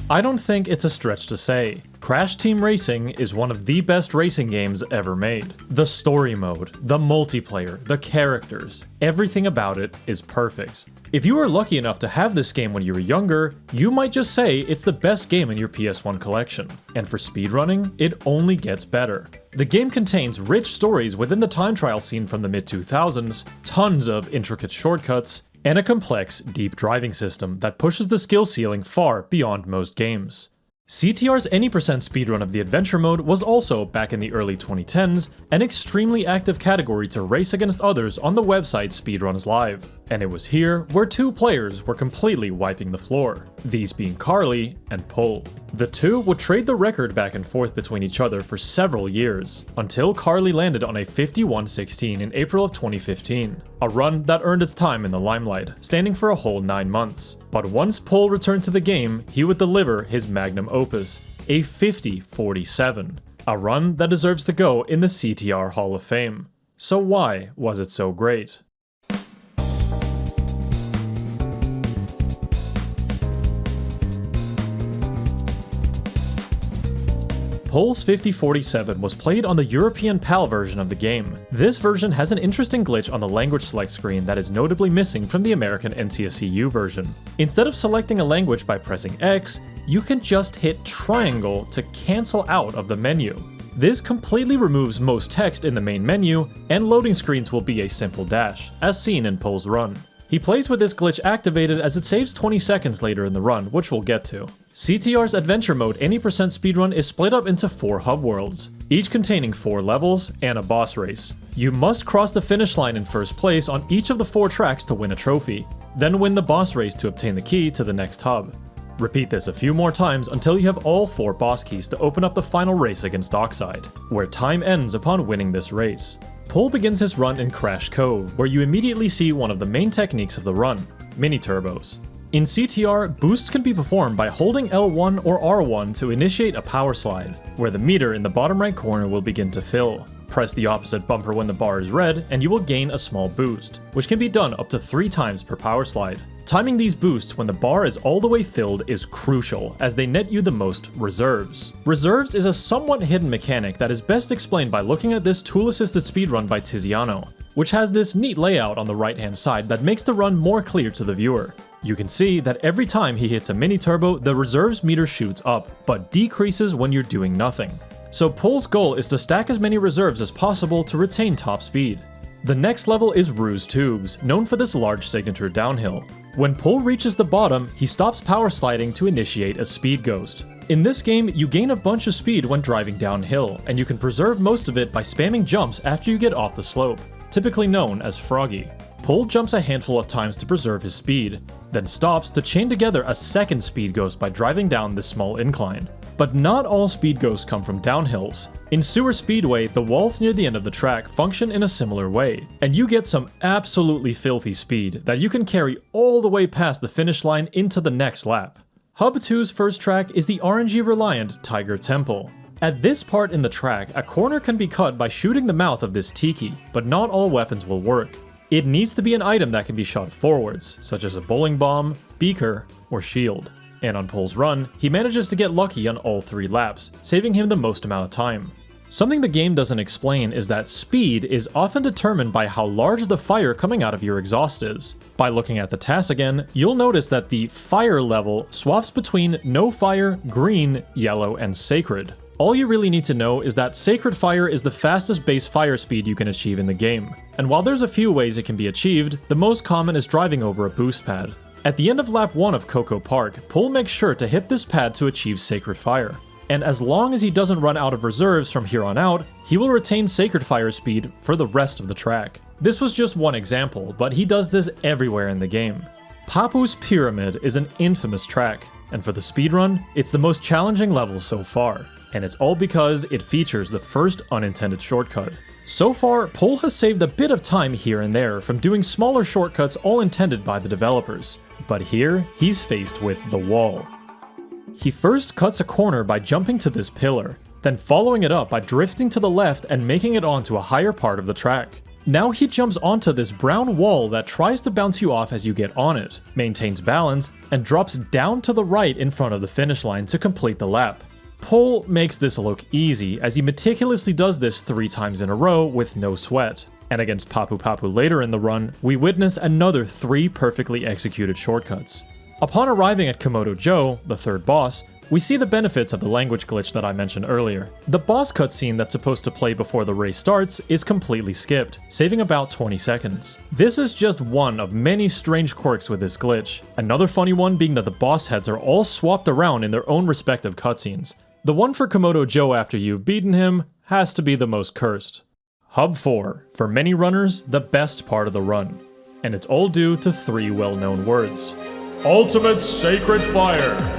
I don't think it's a stretch to say. Crash Team Racing is one of the best racing games ever made. The story mode, the multiplayer, the characters, everything about it is perfect. If you were lucky enough to have this game when you were younger, you might just say it's the best game in your PS1 collection. And for speedrunning, it only gets better. The game contains rich stories within the time trial scene from the mid-2000s, tons of intricate shortcuts, and a complex, deep driving system that pushes the skill ceiling far beyond most games. CTR's any % speedrun of the adventure mode was also, back in the early 2010s, an extremely active category to race against others on the website Speedruns Live. And it was here where two players were completely wiping the floor, these being Carly and Pull. The two would trade the record back and forth between each other for several years, until Carly landed on a 51-16 in April of 2015, a run that earned its time in the limelight, standing for a whole 9 months. But once Pull returned to the game, he would deliver his magnum opus, a 50-47, a run that deserves to go in the CTR Hall of Fame. So why was it so great? Pull's 50-47 was played on the European PAL version of the game. This version has an interesting glitch on the language select screen that is notably missing from the American NTSC-U version. Instead of selecting a language by pressing X, you can just hit triangle to cancel out of the menu. This completely removes most text in the main menu, and loading screens will be a simple dash, as seen in Pull's run. He plays with this glitch activated as it saves 20 seconds later in the run, which we'll get to. CTR's adventure mode any % speedrun is split up into 4 hub worlds, each containing 4 levels and a boss race. You must cross the finish line in first place on each of the 4 tracks to win a trophy, then win the boss race to obtain the key to the next hub. Repeat this a few more times until you have all 4 boss keys to open up the final race against Dockside, where time ends upon winning this race. Pull begins his run in Crash Cove, where you immediately see one of the main techniques of the run, mini-turbos. In CTR, boosts can be performed by holding L1 or R1 to initiate a power slide, where the meter in the bottom right corner will begin to fill. Press the opposite bumper when the bar is red, and you will gain a small boost, which can be done up to 3 times per power slide. Timing these boosts when the bar is all the way filled is crucial, as they net you the most reserves. Reserves is a somewhat hidden mechanic that is best explained by looking at this tool-assisted speedrun by Tiziano, which has this neat layout on the right-hand side that makes the run more clear to the viewer. You can see that every time he hits a mini-turbo, the reserves meter shoots up, but decreases when you're doing nothing. So Pull's goal is to stack as many reserves as possible to retain top speed. The next level is Ruse Tubes, known for this large signature downhill. When Pull reaches the bottom, he stops power sliding to initiate a speed ghost. In this game, you gain a bunch of speed when driving downhill, and you can preserve most of it by spamming jumps after you get off the slope, typically known as Froggy. Pull jumps a handful of times to preserve his speed, then stops to chain together a second speed ghost by driving down this small incline. But not all speed ghosts come from downhills. In Sewer Speedway, the walls near the end of the track function in a similar way, and you get some absolutely filthy speed that you can carry all the way past the finish line into the next lap. Hub 2's first track is the RNG-reliant Tiger Temple. At this part in the track, a corner can be cut by shooting the mouth of this tiki, but not all weapons will work. It needs to be an item that can be shot forwards, such as a bowling bomb, beaker, or shield. And on Pull's run, he manages to get lucky on all 3 laps, saving him the most amount of time. Something the game doesn't explain is that speed is often determined by how large the fire coming out of your exhaust is. By looking at the TAS again, you'll notice that the fire level swaps between no fire, green, yellow, and sacred. All you really need to know is that Sacred Fire is the fastest base fire speed you can achieve in the game. And while there's a few ways it can be achieved, the most common is driving over a boost pad. At the end of lap 1 of Coco Park, Pull makes sure to hit this pad to achieve Sacred Fire. And as long as he doesn't run out of reserves from here on out, he will retain Sacred Fire speed for the rest of the track. This was just one example, but he does this everywhere in the game. Papu's Pyramid is an infamous track, and for the speedrun, it's the most challenging level so far. And it's all because it features the first unintended shortcut. So far, Pull has saved a bit of time here and there from doing smaller shortcuts all intended by the developers. But here, he's faced with the wall. He first cuts a corner by jumping to this pillar, then following it up by drifting to the left and making it onto a higher part of the track. Now he jumps onto this brown wall that tries to bounce you off as you get on it, maintains balance, and drops down to the right in front of the finish line to complete the lap. Pol makes this look easy as he meticulously does this 3 times in a row with no sweat. And against Papu Papu later in the run, we witness another 3 perfectly executed shortcuts. Upon arriving at Komodo Joe, the third boss, we see the benefits of the language glitch that I mentioned earlier. The boss cutscene that's supposed to play before the race starts is completely skipped, saving about 20 seconds. This is just one of many strange quirks with this glitch. Another funny one being that the boss heads are all swapped around in their own respective cutscenes. The one for Komodo Joe after you've beaten him has to be the most cursed. Hub 4, for many runners, the best part of the run. And it's all due to 3 well-known words. Ultimate Sacred Fire!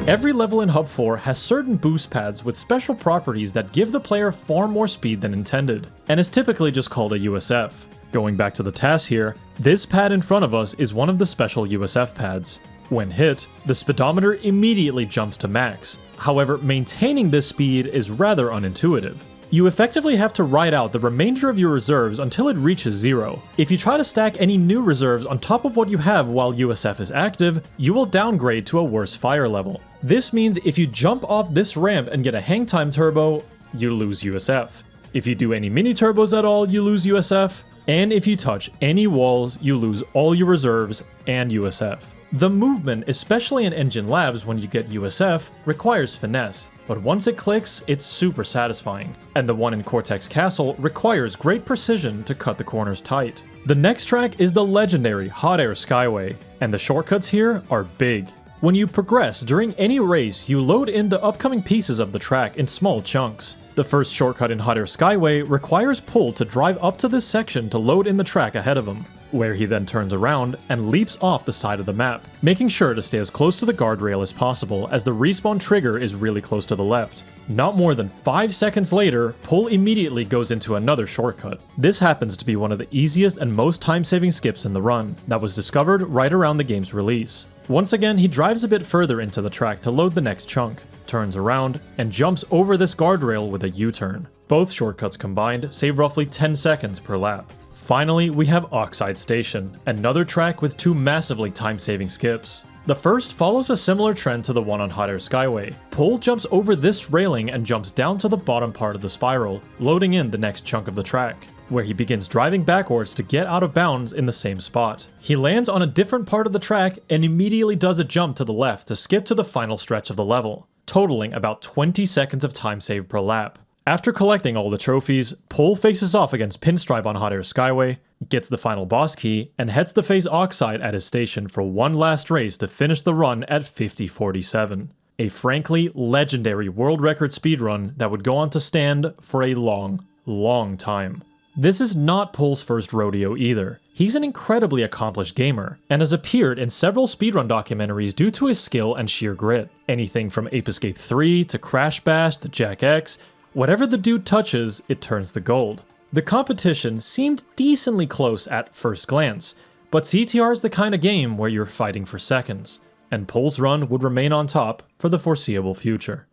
Every level in Hub 4 has certain boost pads with special properties that give the player far more speed than intended, and is typically just called a USF. Going back to the task here, this pad in front of us is one of the special USF pads. When hit, the speedometer immediately jumps to max. However, maintaining this speed is rather unintuitive. You effectively have to ride out the remainder of your reserves until it reaches 0. If you try to stack any new reserves on top of what you have while USF is active, you will downgrade to a worse fire level. This means if you jump off this ramp and get a hang time turbo, you lose USF. If you do any mini turbos at all, you lose USF. And if you touch any walls, you lose all your reserves and USF. The movement, especially in Engine Labs when you get USF, requires finesse, but once it clicks, it's super satisfying. And the one in Cortex Castle requires great precision to cut the corners tight. The next track is the legendary Hot Air Skyway, and the shortcuts here are big. When you progress during any race, you load in the upcoming pieces of the track in small chunks. The first shortcut in Hot Air Skyway requires Pol to drive up to this section to load in the track ahead of him, where he then turns around and leaps off the side of the map, making sure to stay as close to the guardrail as possible as the respawn trigger is really close to the left. Not more than 5 seconds later, Pol immediately goes into another shortcut. This happens to be one of the easiest and most time-saving skips in the run, that was discovered right around the game's release. Once again, he drives a bit further into the track to load the next chunk, turns around, and jumps over this guardrail with a U-turn. Both shortcuts combined save roughly 10 seconds per lap. Finally, we have Oxide Station, another track with 2 massively time-saving skips. The first follows a similar trend to the one on Hot Air Skyway. Pol jumps over this railing and jumps down to the bottom part of the spiral, loading in the next chunk of the track, where he begins driving backwards to get out of bounds in the same spot. He lands on a different part of the track and immediately does a jump to the left to skip to the final stretch of the level, totaling about 20 seconds of time saved per lap. After collecting all the trophies, Pol faces off against Pinstripe on Hot Air Skyway, gets the final boss key, and heads to face Oxide at his station for one last race to finish the run at 50:47. A frankly legendary world record speedrun that would go on to stand for a long, long time. This is not Pol's first rodeo either. He's an incredibly accomplished gamer, and has appeared in several speedrun documentaries due to his skill and sheer grit. Anything from Ape Escape 3 to Crash Bash to Jack X, whatever the dude touches, it turns to gold. The competition seemed decently close at first glance, but CTR is the kind of game where you're fighting for seconds, and Pol's run would remain on top for the foreseeable future.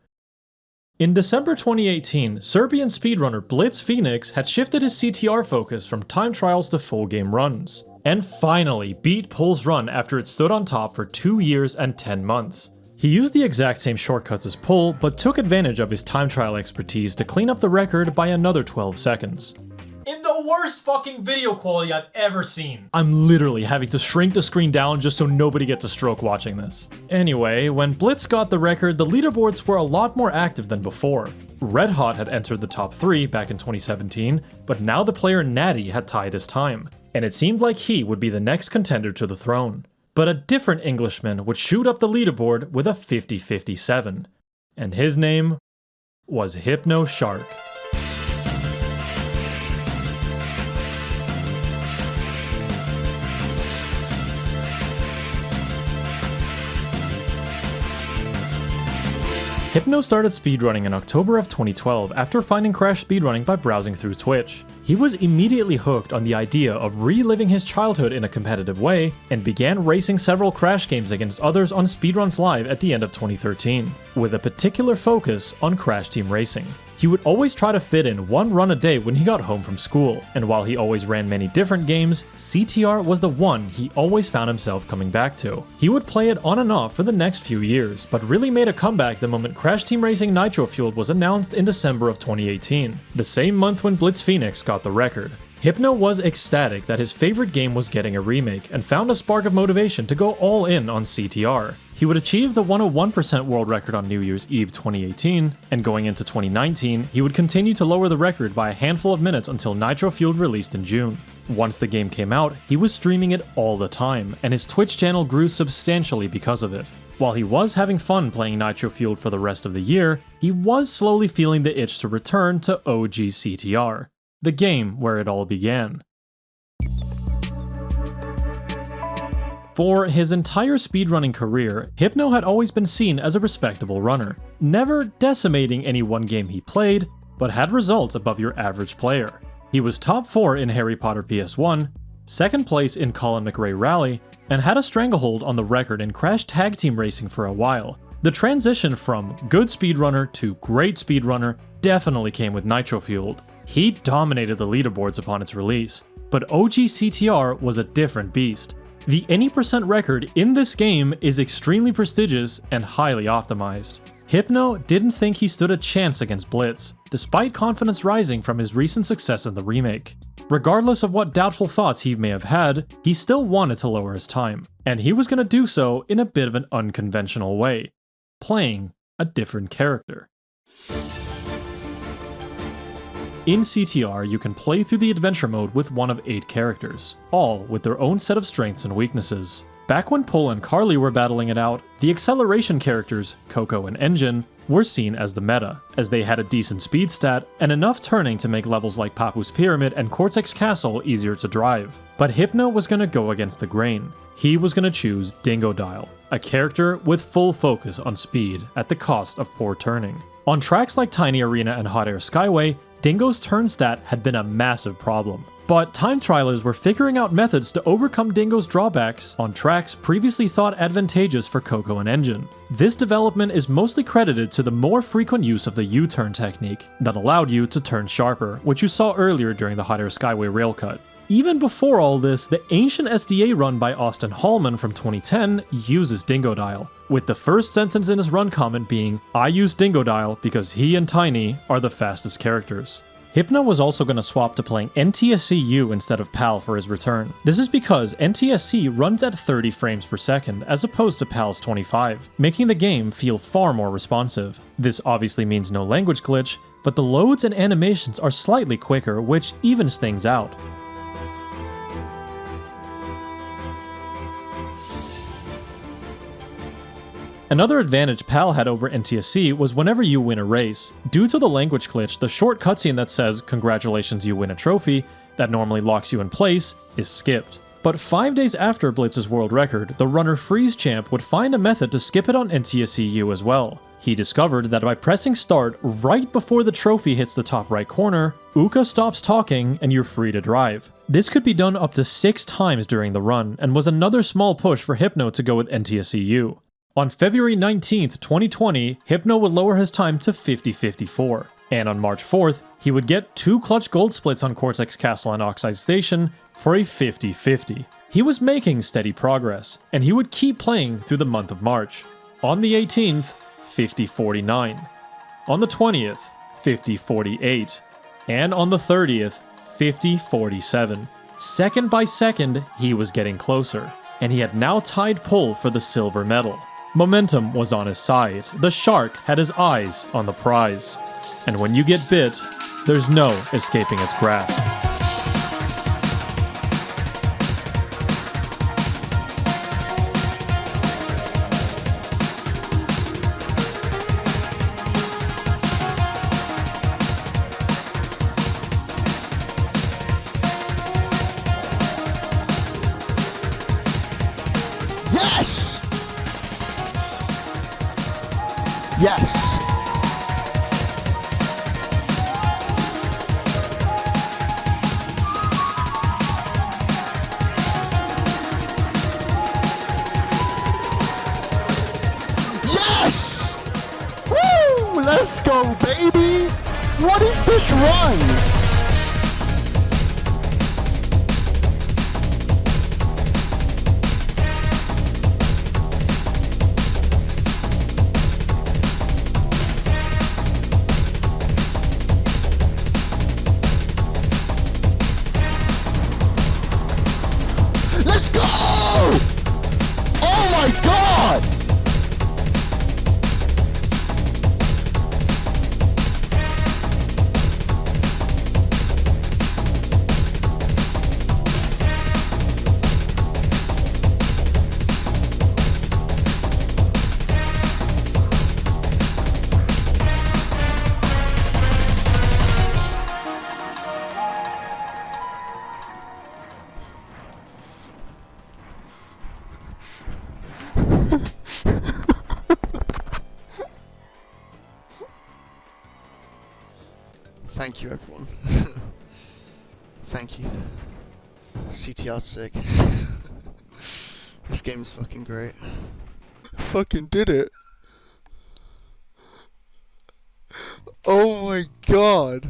In December 2018, Serbian speedrunner Blitz Phoenix had shifted his CTR focus from time trials to full game runs, and finally beat Pol's run after it stood on top for 2 years and 10 months. He used the exact same shortcuts as Pol, but took advantage of his time trial expertise to clean up the record by another 12 seconds. In the worst fucking video quality I've ever seen. I'm literally having to shrink the screen down just so nobody gets a stroke watching this. Anyway, when Blitz got the record, the leaderboards were a lot more active than before. Redhot had entered the top 3 back in 2017, but now the player Natty had tied his time, and it seemed like he would be the next contender to the throne. But a different Englishman would shoot up the leaderboard with a 50:57, and his name was Hypno Shark. Hypno started speedrunning in October of 2012 after finding Crash speedrunning by browsing through Twitch. He was immediately hooked on the idea of reliving his childhood in a competitive way, and began racing several Crash games against others on Speedruns Live at the end of 2013, with a particular focus on Crash Team Racing. He would always try to fit in one run a day when he got home from school, and while he always ran many different games, CTR was the one he always found himself coming back to. He would play it on and off for the next few years, but really made a comeback the moment Crash Team Racing Nitro-Fueled was announced in December of 2018, the same month when Blitz Phoenix got the record. Hypno was ecstatic that his favorite game was getting a remake, and found a spark of motivation to go all in on CTR. He would achieve the 101% world record on New Year's Eve 2018, and going into 2019, he would continue to lower the record by a handful of minutes until Nitro-Fueled released in June. Once the game came out, he was streaming it all the time, and his Twitch channel grew substantially because of it. While he was having fun playing Nitro-Fueled for the rest of the year, he was slowly feeling the itch to return to OG CTR, the game where it all began. For his entire speedrunning career, Hypno had always been seen as a respectable runner, never decimating any one game he played, but had results above your average player. He was top 4 in Harry Potter PS1, second place in Colin McRae Rally, and had a stranglehold on the record in Crash Tag Team Racing for a while. The transition from good speedrunner to great speedrunner definitely came with Nitro-Fueled. He dominated the leaderboards upon its release, but OG CTR was a different beast. The any percent record in this game is extremely prestigious and highly optimized. Hypno didn't think he stood a chance against Blitz, despite confidence rising from his recent success in the remake. Regardless of what doubtful thoughts he may have had, he still wanted to lower his time, and he was going to do so in a bit of an unconventional way, playing a different character. In CTR, you can play through the adventure mode with one of 8 characters, all with their own set of strengths and weaknesses. Back when Pull and Carly were battling it out, the acceleration characters, Coco and Engine, were seen as the meta, as they had a decent speed stat and enough turning to make levels like Papu's Pyramid and Cortex Castle easier to drive. But Hypno was going to go against the grain. He was going to choose Dingodile, a character with full focus on speed at the cost of poor turning. On tracks like Tiny Arena and Hot Air Skyway, Dingo's turn stat had been a massive problem, but time trialers were figuring out methods to overcome Dingo's drawbacks on tracks previously thought advantageous for Coco and Engine. This development is mostly credited to the more frequent use of the U-turn technique that allowed you to turn sharper, which you saw earlier during the Hot Air Skyway railcut. Even before all this, the ancient SDA run by Austin Hallman from 2010 uses Dingodile, with the first sentence in his run comment being, "I use Dingodile because he and Tiny are the fastest characters." Hypno was also going to swap to playing NTSC-U instead of PAL for his return. This is because NTSC runs at 30 frames per second as opposed to PAL's 25, making the game feel far more responsive. This obviously means no language glitch, but the loads and animations are slightly quicker, which evens things out. Another advantage PAL had over NTSC was whenever you win a race. Due to the language glitch, the short cutscene that says, "Congratulations, you win a trophy," that normally locks you in place, is skipped. But 5 days after Blitz's world record, the runner Freeze Champ would find a method to skip it on NTSC-U as well. He discovered that by pressing start right before the trophy hits the top right corner, Uka stops talking and you're free to drive. This could be done up to 6 times during the run, and was another small push for Hypno to go with NTSC-U. On February 19th, 2020, Hypno would lower his time to 50:54, and on March 4th, he would get 2 clutch gold splits on Cortex Castle and Oxide Station for a 50-50. He was making steady progress, and he would keep playing through the month of March. On the 18th, 50-49. On the 20th, 50-48. And on the 30th, 50-47. Second by second, he was getting closer, and he had now tied Pull for the silver medal. Momentum was on his side. The shark had his eyes on the prize. And when you get bit, there's no escaping its grasp. Yes! Yes! Woo! Let's go, baby! What is this run? Let's go! Oh my god! Thank you, everyone. Thank you. CTR's sick. This game is fucking great. I fucking did it. Oh my god.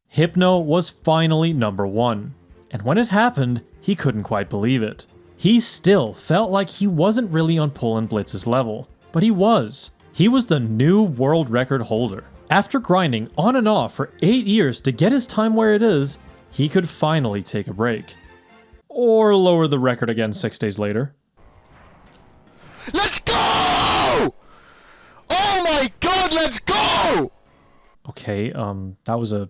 Hypno was finally #1, and when it happened, he couldn't quite believe it. He still felt like he wasn't really on Pull and Blitz's level, but he was. He was the new world record holder. After grinding on and off for 8 years to get his time where it is, he could finally take a break. Or lower the record again 6 days later. Let's go! Oh my god, let's go! Okay, that was a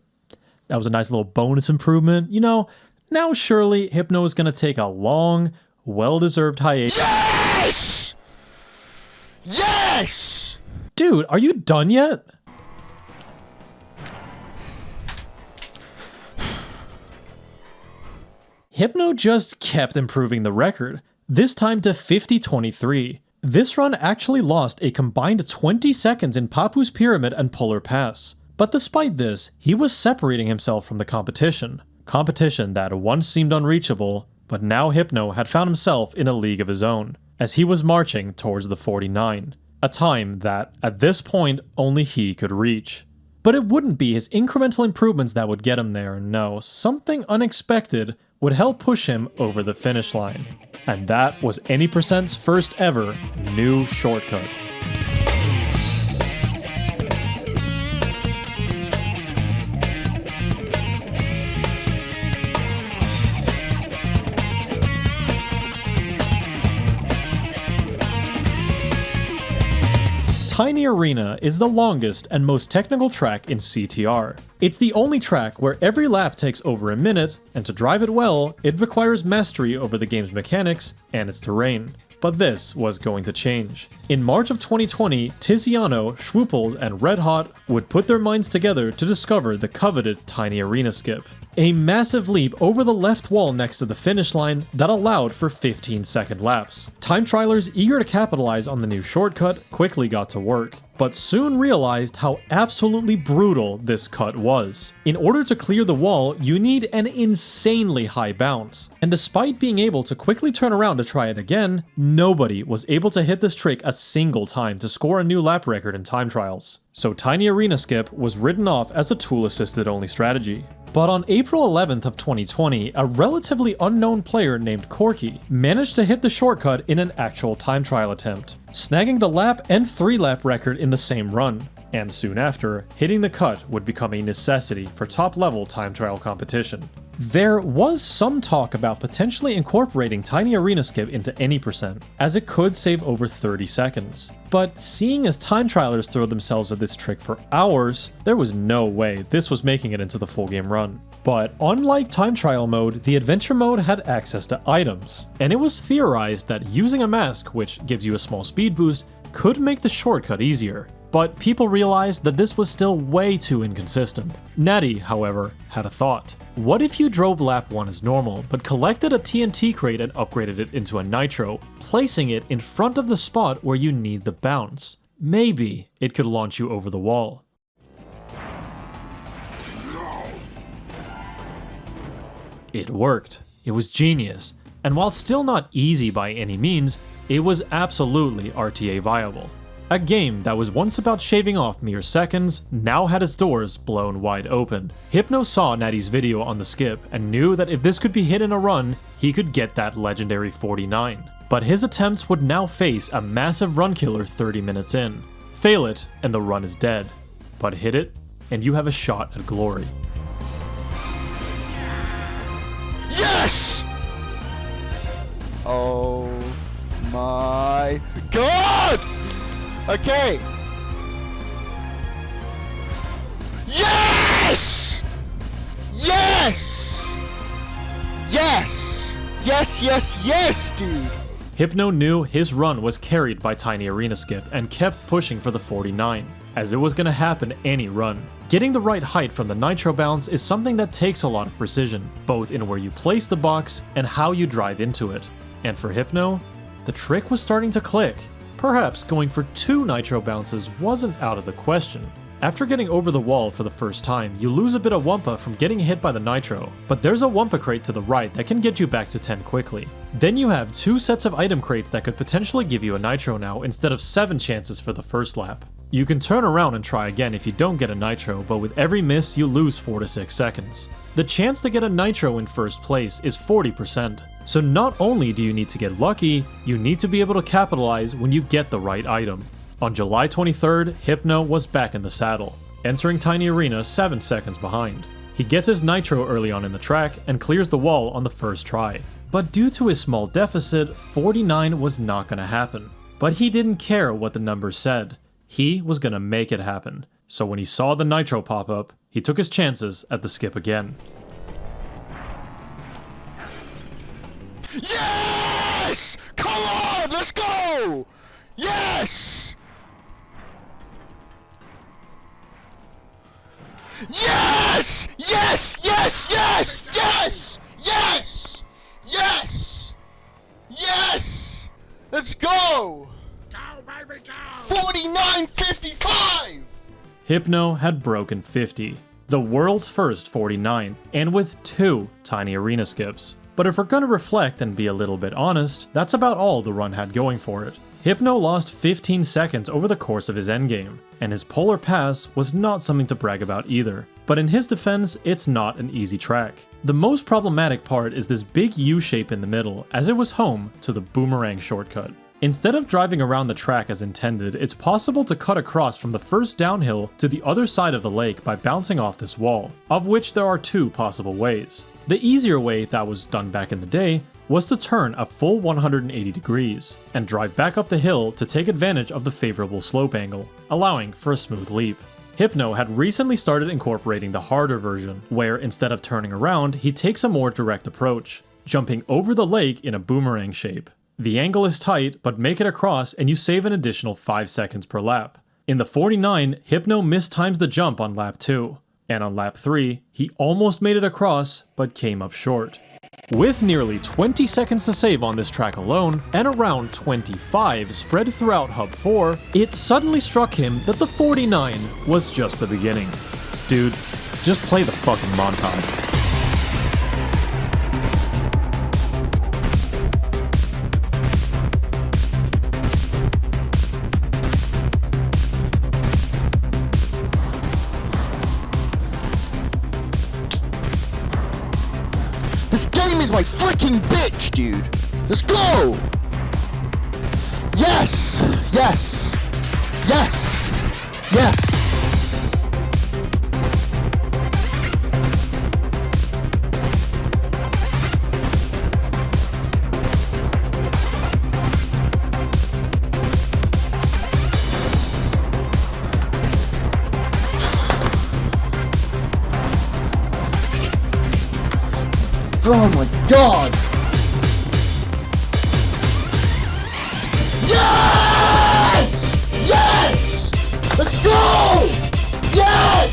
nice little bonus improvement. You know, now surely Hypno is gonna take a long, well-deserved hiatus. Yes! Yes! Dude, are you done yet? Hypno just kept improving the record, this time to 50:23. This run actually lost a combined 20 seconds in Papu's Pyramid and Polar Pass. But despite this, he was separating himself from the competition. Competition that once seemed unreachable, but now Hypno had found himself in a league of his own, as he was marching towards the 49, a time that, at this point, only he could reach. But it wouldn't be his incremental improvements that would get him there, no, something unexpected would help push him over the finish line. And that was Any%'s first ever new shortcut. Tiny Arena is the longest and most technical track in CTR. It's the only track where every lap takes over a minute, and to drive it well, it requires mastery over the game's mechanics and its terrain. But this was going to change. In March of 2020, Tiziano, Schwooples, and Redhot would put their minds together to discover the coveted Tiny Arena skip. A massive leap over the left wall next to the finish line that allowed for 15-second laps. Time trialers eager to capitalize on the new shortcut quickly got to work, but soon realized how absolutely brutal this cut was. In order to clear the wall, you need an insanely high bounce, and despite being able to quickly turn around to try it again, nobody was able to hit this trick a single time to score a new lap record in time trials. So Tiny Arena Skip was written off as a tool-assisted only strategy. But on April 11th of 2020, a relatively unknown player named Corky managed to hit the shortcut in an actual time trial attempt, snagging the lap and 3-lap record in the same run. And soon after, hitting the cut would become a necessity for top-level time trial competition. There was some talk about potentially incorporating Tiny Arena Skip into Any%, as it could save over 30 seconds. But seeing as time trialers throw themselves at this trick for hours, there was no way this was making it into the full game run. But unlike time trial mode, the adventure mode had access to items, and it was theorized that using a mask, which gives you a small speed boost, could make the shortcut easier. But people realized that this was still way too inconsistent. Natty, however, had a thought. What if you drove lap 1 as normal, but collected a TNT crate and upgraded it into a Nitro, placing it in front of the spot where you need the bounce? maybe it could launch you over the wall. It worked. It was genius. And while still not easy by any means, it was absolutely RTA viable. A game that was once about shaving off mere seconds now had its doors blown wide open. Hypno saw Natty's video on the skip and knew that if this could be hit in a run, he could get that legendary 49. But his attempts would now face a massive run killer 30 minutes in. Fail it and the run is dead. But hit it and you have a shot at glory. Yes! Oh my god! Okay. Yes! Yes! Yes! Yes, yes, yes, dude! Hypno knew his run was carried by Tiny Arena Skip and kept pushing for the 49, as it was going to happen any run. Getting the right height from the Nitro bounce is something that takes a lot of precision, both in where you place the box and how you drive into it. And for Hypno, the trick was starting to click. Perhaps going for 2 Nitro bounces wasn't out of the question. After getting over the wall for the first time, you lose a bit of Wumpa from getting hit by the Nitro, but there's a Wumpa crate to the right that can get you back to 10 quickly. Then you have 2 sets of item crates that could potentially give you a Nitro now instead of 7 chances for the first lap. You can turn around and try again if you don't get a Nitro, but with every miss you lose 4 to 6 seconds. The chance to get a Nitro in first place is 40%. So not only do you need to get lucky, you need to be able to capitalize when you get the right item. On July 23rd, Hypno was back in the saddle, entering Tiny Arena 7 seconds behind. He gets his Nitro early on in the track and clears the wall on the first try. But due to his small deficit, 49 was not going to happen. But he didn't care what the numbers said. He was going to make it happen. So when he saw the Nitro pop up, he took his chances at the skip again. Yes! Come on, let's go! Yes! Yes! Yes! Yes! Yes! Yes! Yes! Yes! Yes! Let's go! Go, baby, go! 49.55! Hypno had broken 50, the world's first 49, and with 2 Tiny Arena skips. But if we're gonna reflect and be a little bit honest, that's about all the run had going for it. Hypno lost 15 seconds over the course of his endgame, and his polar pass was not something to brag about either. But in his defense, it's not an easy track. The most problematic part is this big U shape in the middle, as it was home to the boomerang shortcut. Instead of driving around the track as intended, it's possible to cut across from the first downhill to the other side of the lake by bouncing off this wall, of which there are 2 possible ways. The easier way that was done back in the day was to turn a full 180 degrees and drive back up the hill to take advantage of the favorable slope angle, allowing for a smooth leap. Hypno had recently started incorporating the harder version, where instead of turning around, he takes a more direct approach, jumping over the lake in a boomerang shape. The angle is tight, but make it across and you save an additional 5 seconds per lap. In the 49, Hypno mistimes the jump on lap 2, and on lap 3, he almost made it across, but came up short. With nearly 20 seconds to save on this track alone, and around 25 spread throughout Hub 4, it suddenly struck him that the 49 was just the beginning. Dude, just play the fucking montage. This game is my freaking bitch, dude! Let's go! Yes! Yes! Yes! Yes! Oh my god! Yes! Yes! Let's go! Yes!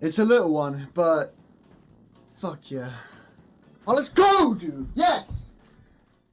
It's a little one, but fuck yeah. Oh, let's go, dude! Yes!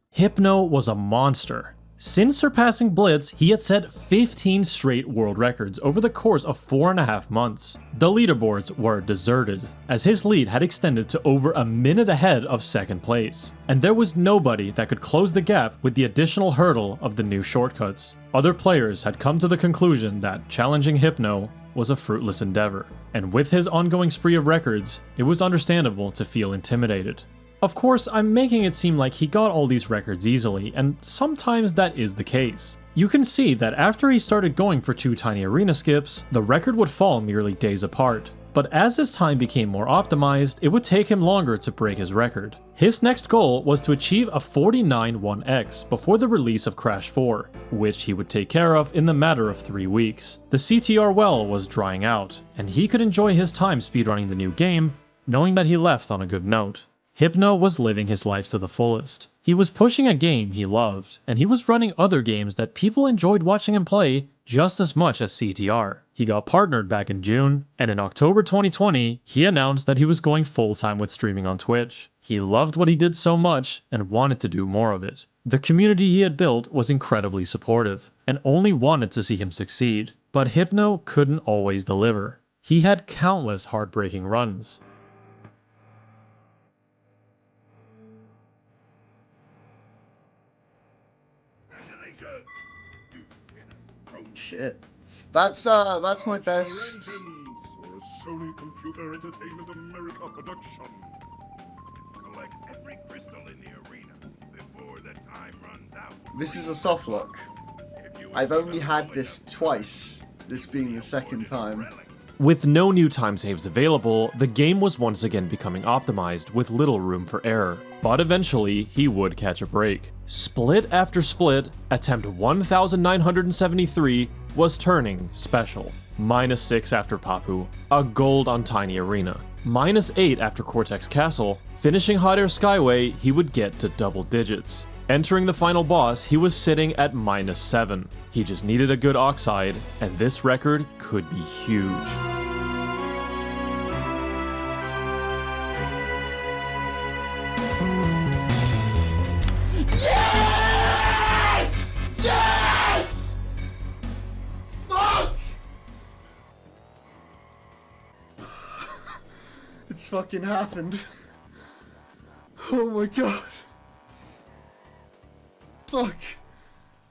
Hypno was a monster. Since surpassing Blitz, he had set 15 straight world records over the course of 4.5 months. The leaderboards were deserted, as his lead had extended to over a minute ahead of second place, and there was nobody that could close the gap with the additional hurdle of the new shortcuts. Other players had come to the conclusion that challenging Hypno was a fruitless endeavor, and with his ongoing spree of records, it was understandable to feel intimidated. Of course, I'm making it seem like he got all these records easily, and sometimes that is the case. You can see that after he started going for 2 tiny arena skips, the record would fall merely days apart. But as his time became more optimized, it would take him longer to break his record. His next goal was to achieve a 49.1x before the release of Crash 4, which he would take care of in the matter of 3 weeks. The CTR well was drying out, and he could enjoy his time speedrunning the new game, knowing that he left on a good note. Hypno was living his life to the fullest. He was pushing a game he loved, and he was running other games that people enjoyed watching him play just as much as CTR. He got partnered back in June, and in October 2020, he announced that he was going full-time with streaming on Twitch. He loved what he did so much and wanted to do more of it. The community he had built was incredibly supportive, and only wanted to see him succeed. But Hypno couldn't always deliver. He had countless heartbreaking runs. Shit. That's my best. Or a Sony Computer Entertainment America production. Collect every crystal in the arena before the time runs out. This is a soft lock. I've only had this twice, this being the second time. With no new time saves available, the game was once again becoming optimized with little room for error. But eventually, he would catch a break. Split after split, attempt 1973 was turning special. -6 after Papu, a gold on Tiny Arena. -8 after Cortex Castle, finishing Hot Air Skyway, he would get to double digits. Entering the final boss, he was sitting at -7. He just needed a good Oxide, and this record could be huge. Yes! Yes! Fuck! It's fucking happened. Oh my god. Fuck.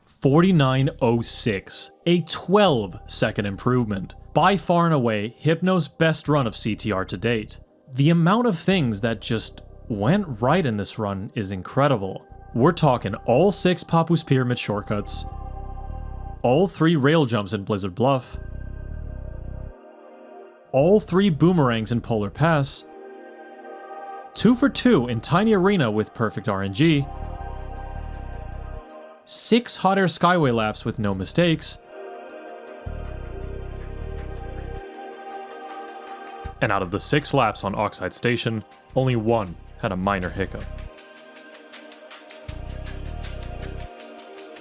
49.06, a 12-second improvement. By far and away, Hypno's best run of CTR to date. The amount of things that just went right in this run is incredible. We're talking all 6 Papu's Pyramid shortcuts, all 3 rail jumps in Blizzard Bluff, all 3 boomerangs in Polar Pass, 2 for 2 in Tiny Arena with perfect RNG, 6 Hot Air Skyway laps with no mistakes, and out of the 6 laps on Oxide Station, only 1 had a minor hiccup.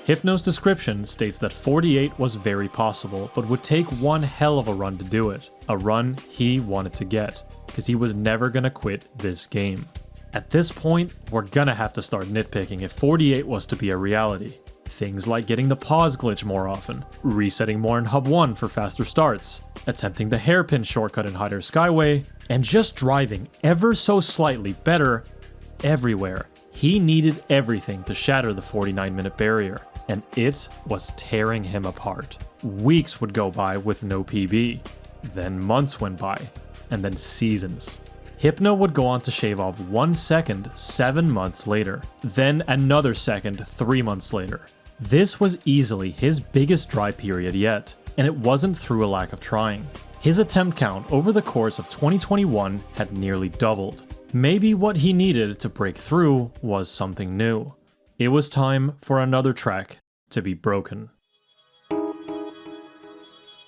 Hypno's description states that 48 was very possible, but would take one hell of a run to do it. A run he wanted to get, because he was never gonna quit this game. At this point, we're gonna have to start nitpicking if 48 was to be a reality. Things like getting the pause glitch more often, resetting more in Hub 1 for faster starts, attempting the hairpin shortcut in Hot Air Skyway, and just driving ever so slightly better everywhere. He needed everything to shatter the 49-minute barrier, and it was tearing him apart. Weeks would go by with no PB, then months went by, and then seasons. Hypno would go on to shave off 1 second 7 months later, then another second 3 months later. This was easily his biggest dry period yet, and it wasn't through a lack of trying. His attempt count over the course of 2021 had nearly doubled. Maybe what he needed to break through was something new. It was time for another track to be broken.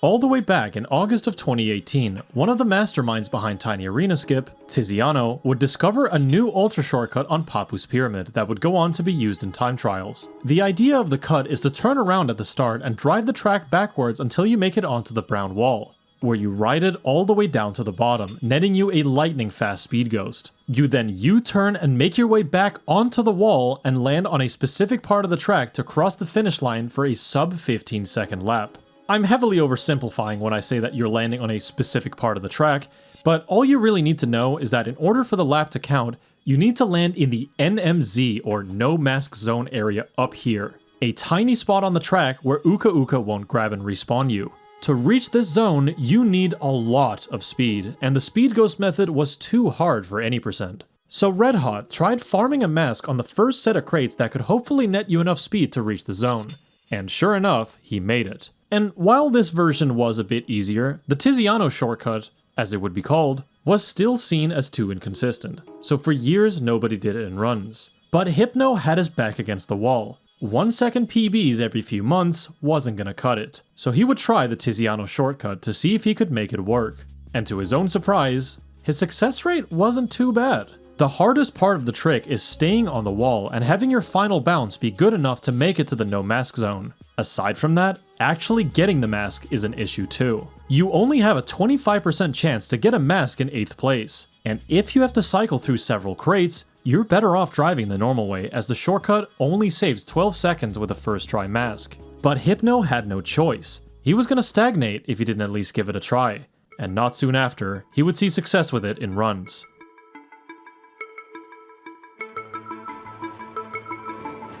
All the way back in August of 2018, one of the masterminds behind Tiny Arena Skip, Tiziano, would discover a new ultra shortcut on Papu's Pyramid that would go on to be used in time trials. The idea of the cut is to turn around at the start and drive the track backwards until you make it onto the brown wall. where you ride it all the way down to the bottom, netting you a lightning fast speed ghost. You then U-turn and make your way back onto the wall and land on a specific part of the track to cross the finish line for a sub 15-second lap. I'm heavily oversimplifying when I say that you're landing on a specific part of the track, but all you really need to know is that in order for the lap to count, you need to land in the NMZ or no mask zone area up here, a tiny spot on the track where Uka Uka won't grab and respawn you. To reach this zone, you need a lot of speed, and the speed ghost method was too hard for any percent. So Redhot tried farming a mask on the first set of crates that could hopefully net you enough speed to reach the zone. And sure enough, he made it. And while this version was a bit easier, the Tiziano shortcut, as it would be called, was still seen as too inconsistent. So for years, nobody did it in runs. But Hypno had his back against the wall. 1 second PBs every few months wasn't gonna cut it. So he would try the Tiziano shortcut to see if he could make it work. And to his own surprise, his success rate wasn't too bad. The hardest part of the trick is staying on the wall and having your final bounce be good enough to make it to the no mask zone. Aside from that, actually getting the mask is an issue too. You only have a 25% chance to get a mask in 8th place, and if you have to cycle through several crates, you're better off driving the normal way, as the shortcut only saves 12 seconds with a first try mask. But Hypno had no choice. He was gonna stagnate if he didn't at least give it a try, and not soon after, he would see success with it in runs.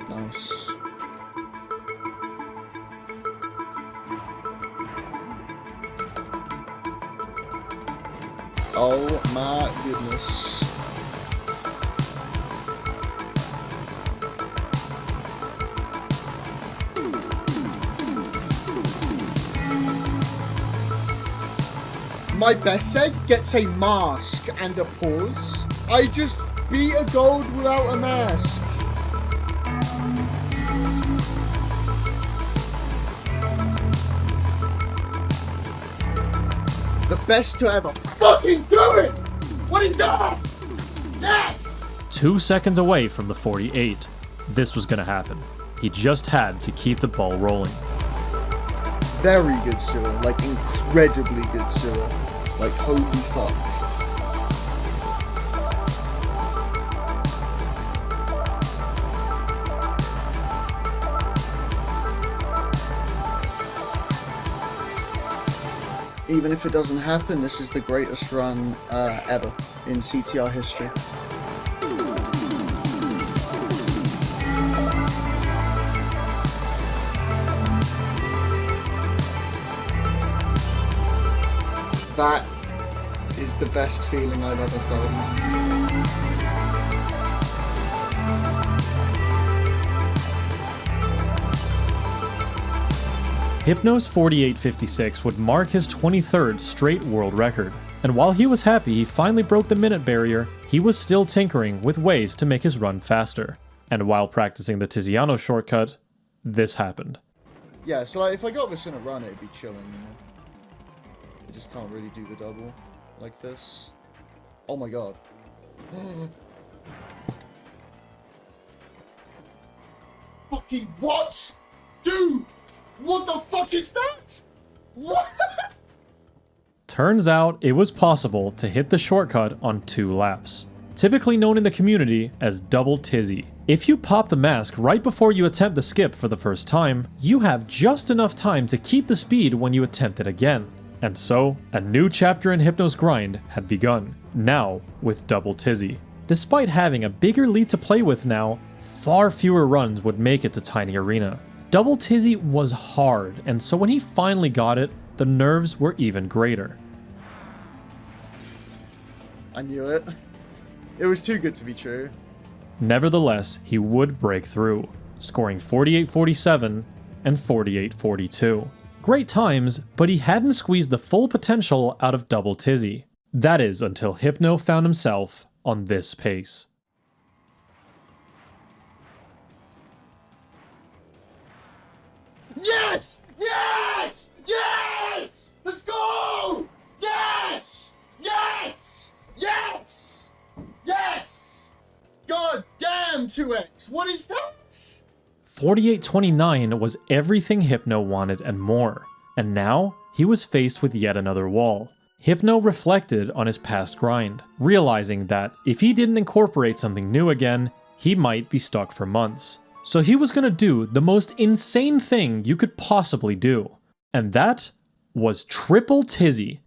Nice. Oh my goodness. My best egg gets a mask and a pause. I just beat a gold without a mask. The best to ever fucking do it! What is that? Yes! 2 seconds away from the 48. This was gonna happen. He just had to keep the ball rolling. Very good sewer, like incredibly good sewer. Like holy fuck. Even if it doesn't happen, this is the greatest run ever in CTR history. That is the best feeling I've ever felt. Hypno's 48.56 would mark his 23rd straight world record, and while he was happy he finally broke the minute barrier, he was still tinkering with ways to make his run faster. And while practicing the Tiziano shortcut, this happened. Yeah, so like, if I got this in a run, it'd be chilling, you know? I just can't really do the double like this. Oh my god. Fucking what? Dude! What the fuck is that? What? Turns out it was possible to hit the shortcut on 2 laps. Typically known in the community as double Tizzy. If you pop the mask right before you attempt the skip for the first time, you have just enough time to keep the speed when you attempt it again. And so, a new chapter in Hypno's grind had begun, now with double Tizzy. Despite having a bigger lead to play with now, far fewer runs would make it to Tiny Arena. Double Tizzy was hard, and so when he finally got it, the nerves were even greater. I knew it. It was too good to be true. Nevertheless, he would break through, scoring 48.47 and 48.42. Great times, but he hadn't squeezed the full potential out of double Tizzy. That is until Hypno found himself on this pace. Yes! Yes! Yes! Let's go! Yes! Yes! Yes! Yes! God damn 2x! What is that? 48.29 was everything Hypno wanted and more. And now, he was faced with yet another wall. Hypno reflected on his past grind, realizing that if he didn't incorporate something new again, he might be stuck for months. So he was going to do the most insane thing you could possibly do, and that was triple Tizzy.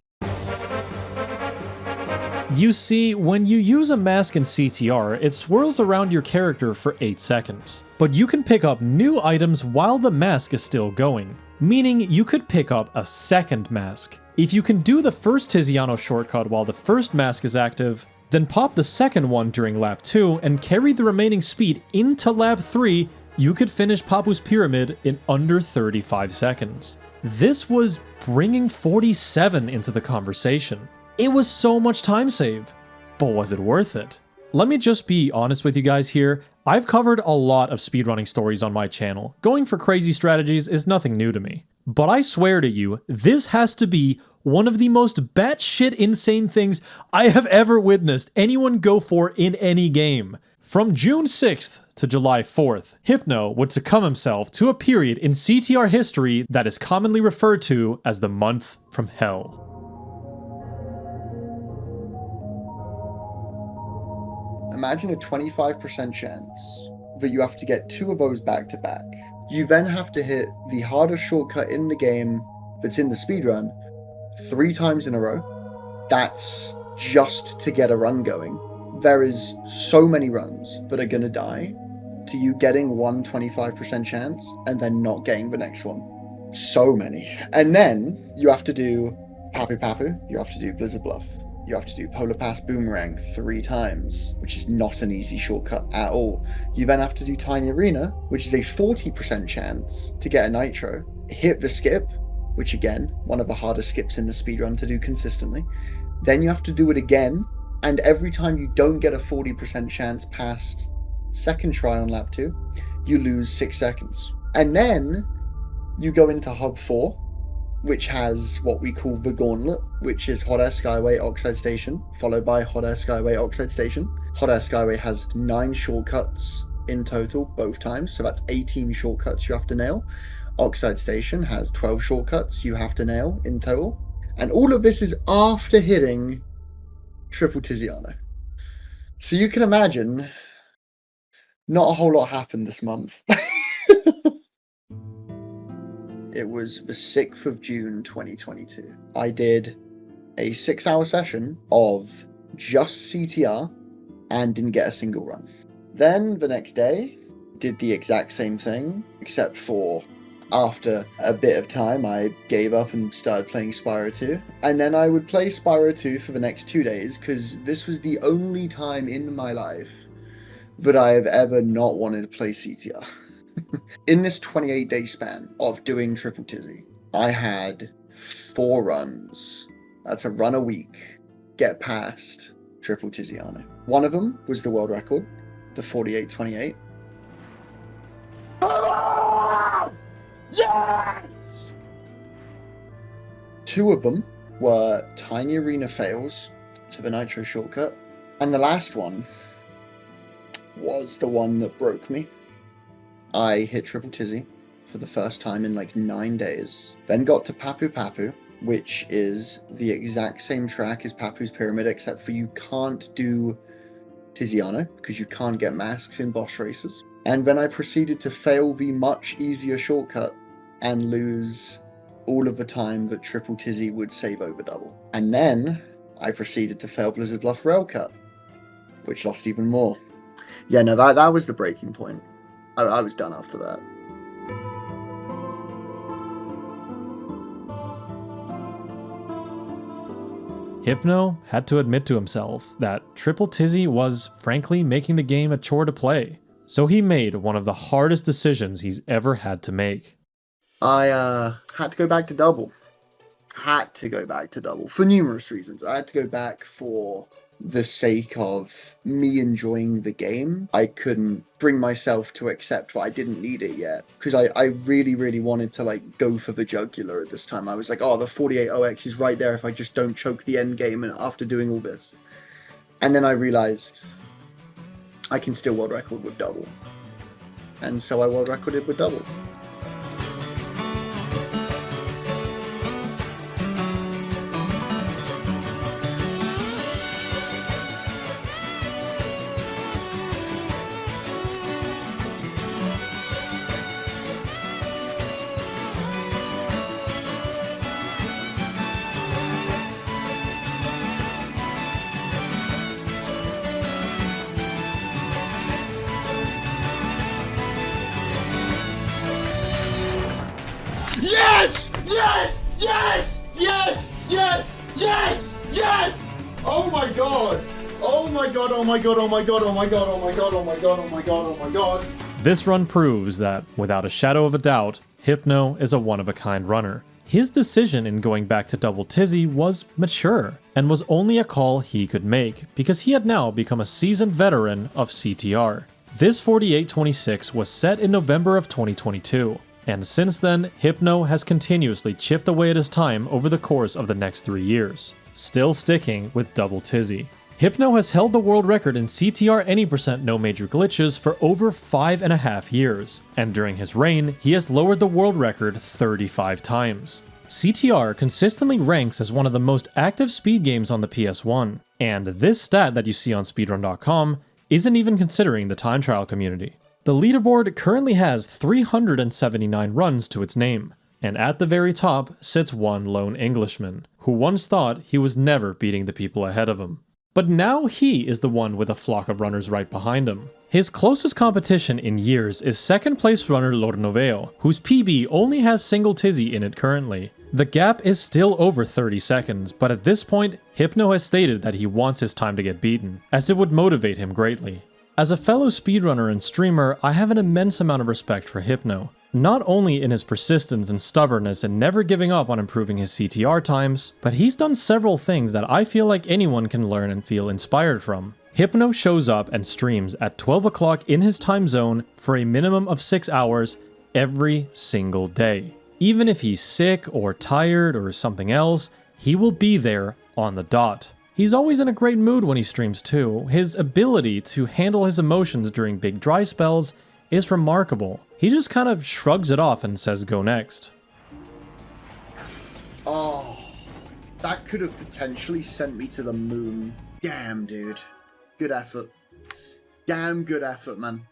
You see, when you use a mask in CTR, it swirls around your character for 8 seconds. But you can pick up new items while the mask is still going, meaning you could pick up a second mask. If you can do the first Tiziano shortcut while the first mask is active, then pop the second one during lap 2 and carry the remaining speed into lap 3, you could finish Papu's Pyramid in under 35 seconds. This was bringing 47 into the conversation. It was so much time saved, but was it worth it? Let me just be honest with you guys here. I've covered a lot of speedrunning stories on my channel. Going for crazy strategies is nothing new to me. But I swear to you, this has to be one of the most batshit insane things I have ever witnessed anyone go for in any game. From June 6th to July 4th, Hypno would succumb himself to a period in CTR history that is commonly referred to as the month from hell. Imagine a 25% chance that you have to get 2 of those back to back. You then have to hit the hardest shortcut in the game that's in the speedrun 3 times in a row. That's just to get a run going. There is so many runs that are gonna die to you getting one 25% chance and then not getting the next one. So many. And then you have to do Papu Papu, you have to do Blizzard Bluff, you have to do Polar Pass Boomerang 3 times, which is not an easy shortcut at all. You then have to do Tiny Arena, which is a 40% chance to get a Nitro. Hit the skip, which again, one of the hardest skips in the speedrun to do consistently. Then you have to do it again, and every time you don't get a 40% chance past second try on lap 2, you lose 6 seconds. And then you go into Hub 4, which has what we call the Gauntlet, which is Hot Air Skyway Oxide Station, followed by Hot Air Skyway Oxide Station. Hot Air Skyway has 9 shortcuts in total, both times, so that's 18 shortcuts you have to nail. Oxide Station has 12 shortcuts you have to nail in total. And all of this is after hitting triple Tiziano. So you can imagine, not a whole lot happened this month. It was the 6th of June 2022. I did a 6-hour session of just CTR and didn't get a single run. Then the next day, did the exact same thing, except for after a bit of time, I gave up and started playing Spyro 2. And then I would play Spyro 2 for the next 2 days, because this was the only time in my life that I have ever not wanted to play CTR. In this 28-day span of doing Triple Tizzy, I had 4 runs. That's a run a week. Get past Triple Tiziano. One of them was the world record, the 48.28. Yes! 2 of them were Tiny Arena fails to the Nitro shortcut. And the last one was the one that broke me. I hit Triple Tizzy for the first time in like 9 days. Then got to Papu Papu, which is the exact same track as Papu's Pyramid, except for you can't do Tiziano because you can't get masks in boss races. And then I proceeded to fail the much easier shortcut and lose all of the time that Triple Tizzy would save over double. And then I proceeded to fail Blizzard Bluff Railcut, which lost even more. Yeah, no, that was the breaking point. I was done after that. Hypno had to admit to himself that Triple Tizzy was, frankly, making the game a chore to play. So he made one of the hardest decisions he's ever had to make. I had to go back to double. Had to go back to double for numerous reasons. I had to go back for the sake of me enjoying the game. I couldn't bring myself to accept that I didn't need it yet, because I really, really wanted to like go for the jugular at this time. I was like, oh, the 48OX is right there if I just don't choke the end game and after doing all this. And then I realized I can still world record with double. And so I world recorded with double. Yes! Yes! Yes! Yes! Yes! Yes! Oh my god! Oh my god, oh my god, oh my god, oh my god, oh my god, oh my god, oh my god, oh my god. This run proves that, without a shadow of a doubt, Hypno is a one-of-a-kind runner. His decision in going back to Double Tizzy was mature, and was only a call he could make, because he had now become a seasoned veteran of CTR. This 48-26 was set in November of 2022, and since then, Hypno has continuously chipped away at his time over the course of the next 3 years, still sticking with Double Tizzy. Hypno has held the world record in CTR any % no major glitches for over 5.5 years, and during his reign, he has lowered the world record 35 times. CTR consistently ranks as one of the most active speed games on the PS1, and this stat that you see on speedrun.com isn't even considering the time trial community. The leaderboard currently has 379 runs to its name, and at the very top sits one lone Englishman, who once thought he was never beating the people ahead of him. But now he is the one with a flock of runners right behind him. His closest competition in years is second place runner Lornoveo, whose PB only has single Tizzy in it currently. The gap is still over 30 seconds, but at this point, Hypno has stated that he wants his time to get beaten, as it would motivate him greatly. As a fellow speedrunner and streamer, I have an immense amount of respect for Hypno. Not only in his persistence and stubbornness and never giving up on improving his CTR times, but he's done several things that I feel like anyone can learn and feel inspired from. Hypno shows up and streams at 12 o'clock in his time zone for a minimum of 6 hours every single day. Even if he's sick or tired or something else, he will be there on the dot. He's always in a great mood when he streams too. His ability to handle his emotions during big dry spells is remarkable. He just kind of shrugs it off and says go next. Oh, that could have potentially sent me to the moon. Damn, dude. Good effort. Damn good effort, man.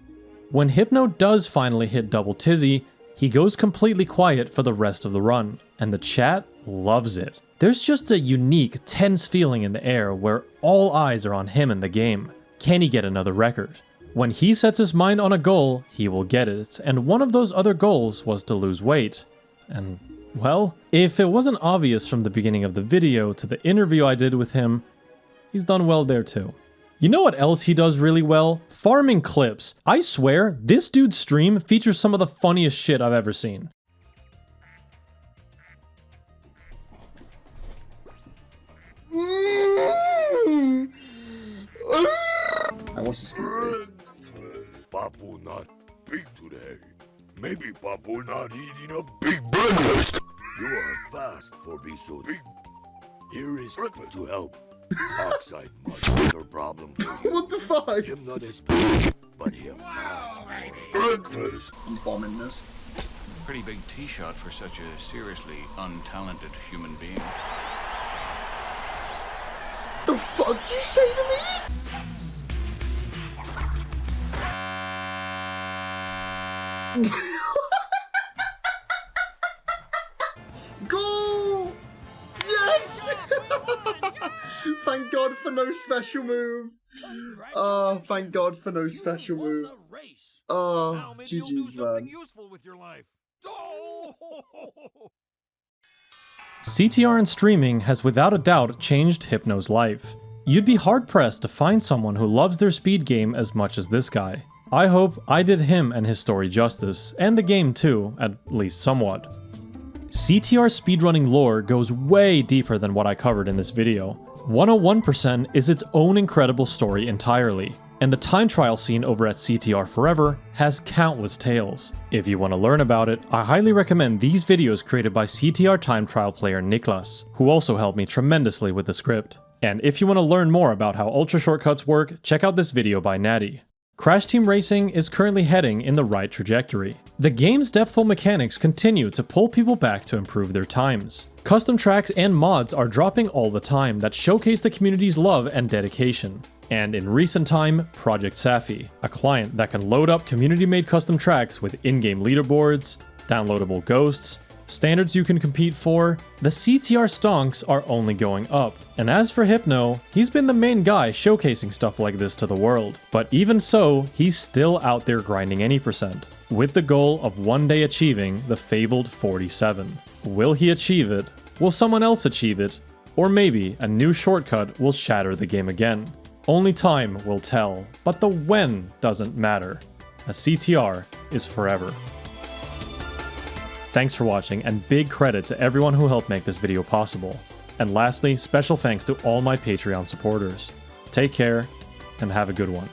When Hypno does finally hit Double Tizzy, he goes completely quiet for the rest of the run, and the chat loves it. There's just a unique, tense feeling in the air where all eyes are on him in the game. Can he get another record? When he sets his mind on a goal, he will get it, and one of those other goals was to lose weight. And, well, if it wasn't obvious from the beginning of the video to the interview I did with him, he's done well there too. You know what else he does really well? Farming clips. I swear, this dude's stream features some of the funniest shit I've ever seen. I want to skip. Papu not big today. Maybe Papu not eating a big breakfast. You are fast for being so big. Here is breakfast to help. Oxide much bigger problem for you. What the fuck? Him not as big, but him much more. Breakfast. I'm bombing this. Pretty big tee shot for such a seriously untalented human being. The fuck you say to me? Goal! Yes! Thank God for no special move. Oh, thank God for no special move. Oh, GG's, man. CTR and streaming has without a doubt changed Hypno's life. You'd be hard-pressed to find someone who loves their speed game as much as this guy. I hope I did him and his story justice, and the game too, at least somewhat. CTR speedrunning lore goes way deeper than what I covered in this video. 101% is its own incredible story entirely, and the time trial scene over at CTR Forever has countless tales. If you want to learn about it, I highly recommend these videos created by CTR time trial player Niklas, who also helped me tremendously with the script. And if you want to learn more about how ultra shortcuts work, check out this video by Natty. Crash Team Racing is currently heading in the right trajectory. The game's depthful mechanics continue to pull people back to improve their times. Custom tracks and mods are dropping all the time that showcase the community's love and dedication. And in recent time, Project Safi, a client that can load up community-made custom tracks with in-game leaderboards, downloadable ghosts, standards you can compete for. The CTR stonks are only going up. And as for Hypno, he's been the main guy showcasing stuff like this to the world. But even so, he's still out there grinding any %, with the goal of one day achieving the fabled 47. Will he achieve it? Will someone else achieve it? Or maybe a new shortcut will shatter the game again. Only time will tell, but the when doesn't matter. A CTR is forever. Thanks for watching, and big credit to everyone who helped make this video possible. And lastly, special thanks to all my Patreon supporters. Take care, and have a good one.